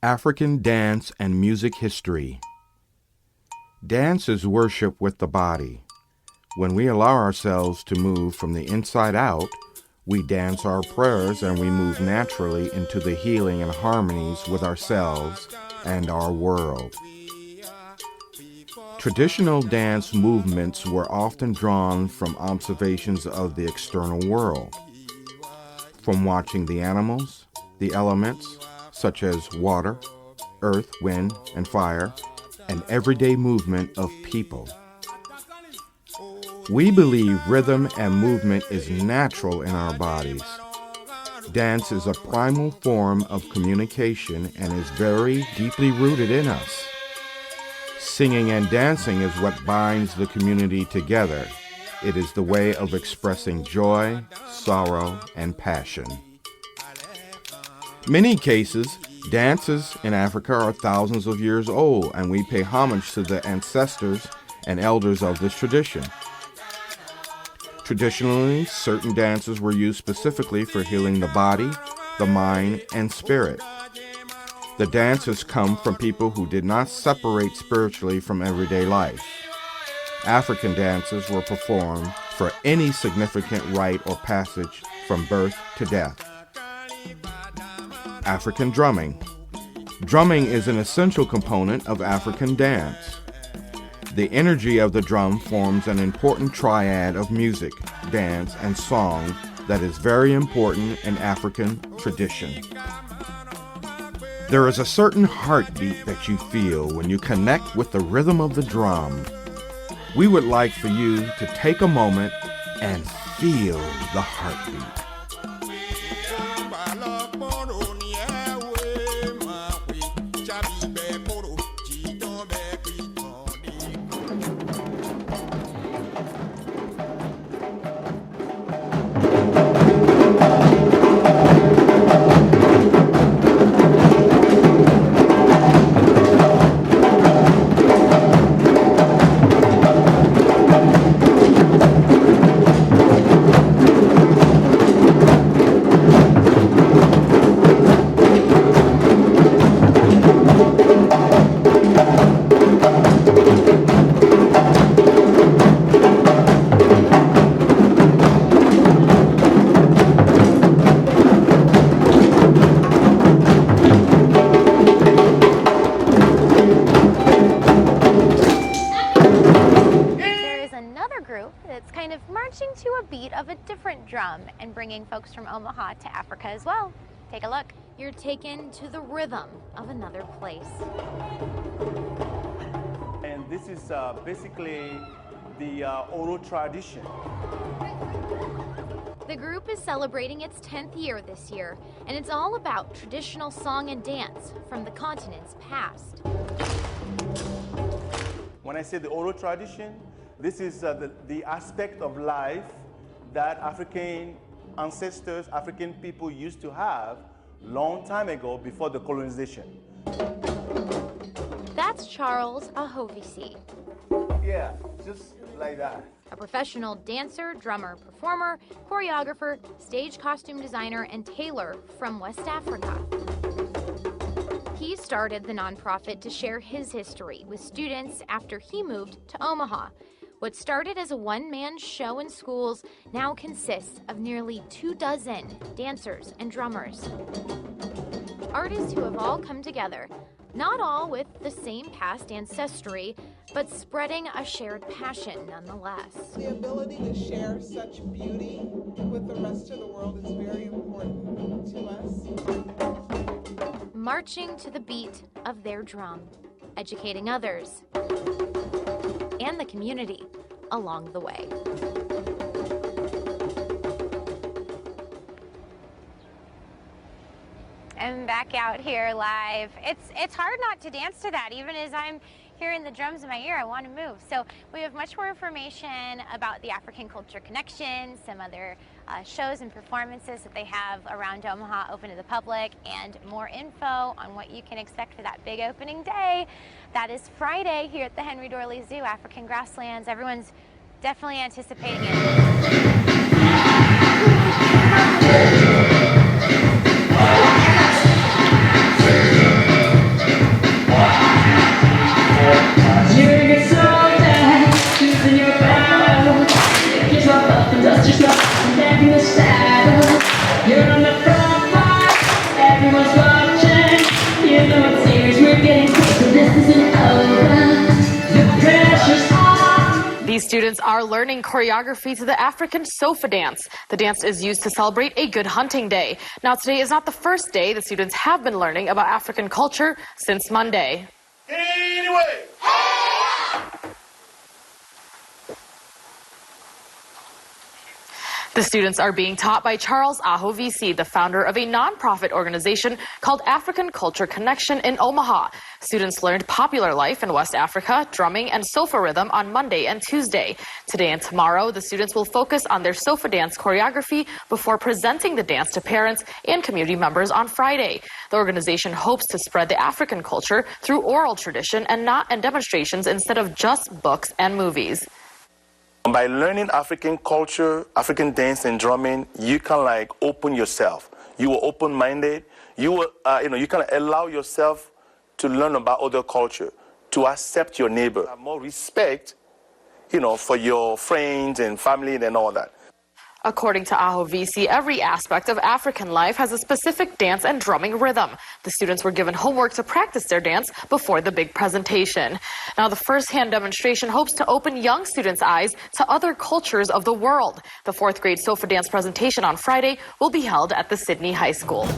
African dance and music history. Dance is worship with the body. When we allow ourselves to move from the inside out, we dance our prayers and we move naturally into the healing and harmonies with ourselves and our world. Traditional dance movements were often drawn from observations of the external world, from watching the animals, the elements, such as water, earth, wind, and fire, and everyday movement of people. We believe rhythm and movement is natural in our bodies. Dance is a primal form of communication and is very deeply rooted in us. Singing and dancing is what binds the community together. It is the way of expressing joy, sorrow, and passion. Many cases, dances in Africa are thousands of years old, and we pay homage to the ancestors and elders of this tradition. Traditionally, certain dances were used specifically for healing the body, the mind, and spirit. The dances come from people who did not separate spiritually from everyday life. African dances were performed for any significant rite or passage from birth to death. African drumming. Drumming is an essential component of African dance. The energy of the drum forms an important triad of music, dance, and song that is very important in African tradition. There is a certain heartbeat that you feel when you connect with the rhythm of the drum. We would like for you to take a moment and feel the heartbeat. That's kind of marching to a beat of a different drum and bringing folks from Omaha to Africa as well. Take a look. You're taken to the rhythm of another place. And this is basically the oral tradition. The group is celebrating its 10th year this year, and it's all about traditional song and dance from the continent's past. When I say the oral tradition, this is the aspect of life that African ancestors, African people used to have long time ago before the colonization. That's Charles Ahovisi. Yeah, just like that. A professional dancer, drummer, performer, choreographer, stage costume designer, and tailor from West Africa. He started the nonprofit to share his history with students after he moved to Omaha. What started as a one-man show in schools now consists of nearly 24 dancers and drummers. Artists who have all come together, not all with the same past ancestry, but spreading a shared passion nonetheless. The ability to share such beauty with the rest of the world is very important to us. Marching to the beat of their drum, educating others and the community along the way. I'm back out here live. It's hard not to dance to that, even as I'm hearing the drums in my ear. I want to move. So we have much more information about the African Culture Connection, some other shows and performances that they have around Omaha open to the public, and more info on what you can expect for that big opening day. That is Friday here at the Henry Dorley Zoo, African Grasslands. Everyone's definitely anticipating it. These students are learning choreography to the African sofa dance. The dance is used to celebrate a good hunting day. Now, today is not the first day the students have been learning about African culture since Monday. Anyway. The students are being taught by Charles Ahovisi, the founder of a nonprofit organization called African Culture Connection in Omaha. Students learned popular life in West Africa, drumming, and sofa rhythm on Monday and Tuesday. Today and tomorrow, the students will focus on their sofa dance choreography before presenting the dance to parents and community members on Friday. The organization hopes to spread the African culture through oral tradition and demonstrations instead of just books and movies. By learning African culture, African dance and drumming, you can open yourself. You are open-minded. You will, you can allow yourself to learn about other culture, to accept your neighbor, have more respect, for your friends and family and all that. According to Ahovisi, every aspect of African life has a specific dance and drumming rhythm. The students were given homework to practice their dance before the big presentation. Now, the first-hand demonstration hopes to open young students' eyes to other cultures of the world. The fourth grade sofa dance presentation on Friday will be held at the Sydney High School.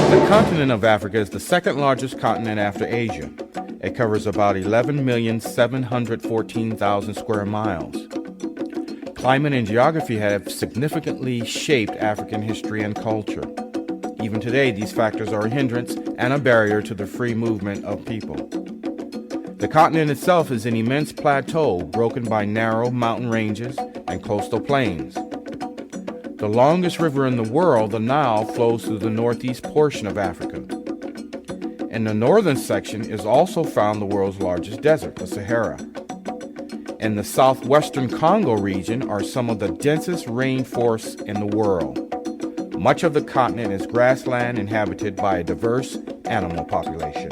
The continent of Africa is the second largest continent after Asia. It covers about 11,714,000 square miles. Climate and geography have significantly shaped African history and culture. Even today, these factors are a hindrance and a barrier to the free movement of people. The continent itself is an immense plateau broken by narrow mountain ranges and coastal plains. The longest river in the world, the Nile, flows through the northeast portion of Africa. In the northern section is also found the world's largest desert, the Sahara. In the southwestern Congo region are some of the densest rainforests in the world. Much of the continent is grassland inhabited by a diverse animal population.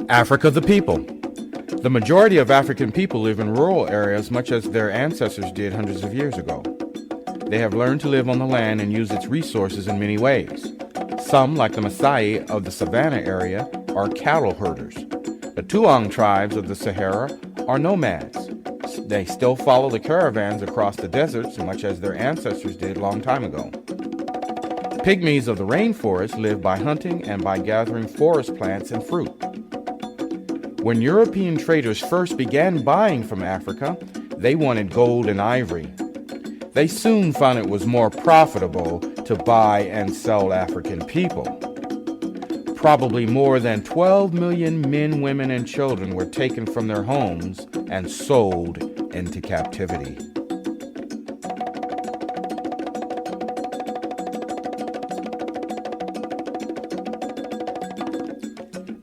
Africa, the people. The majority of African people live in rural areas much as their ancestors did hundreds of years ago. They have learned to live on the land and use its resources in many ways. Some, like the Maasai of the Savannah area, are cattle herders. The Tuareg tribes of the Sahara are nomads. They still follow the caravans across the deserts much as their ancestors did a long time ago. Pygmies of the rainforest live by hunting and by gathering forest plants and fruit. When European traders first began buying from Africa, they wanted gold and ivory. They soon found it was more profitable to buy and sell African people. Probably more than 12 million men, women, and children were taken from their homes and sold into captivity.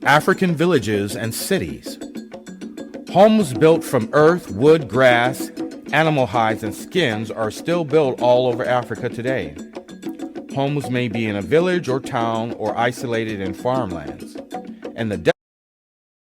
African villages and cities. Homes built from earth, wood, grass, animal hides, and skins are still built all over Africa today. Homes may be in a village or town or isolated in farmlands. In the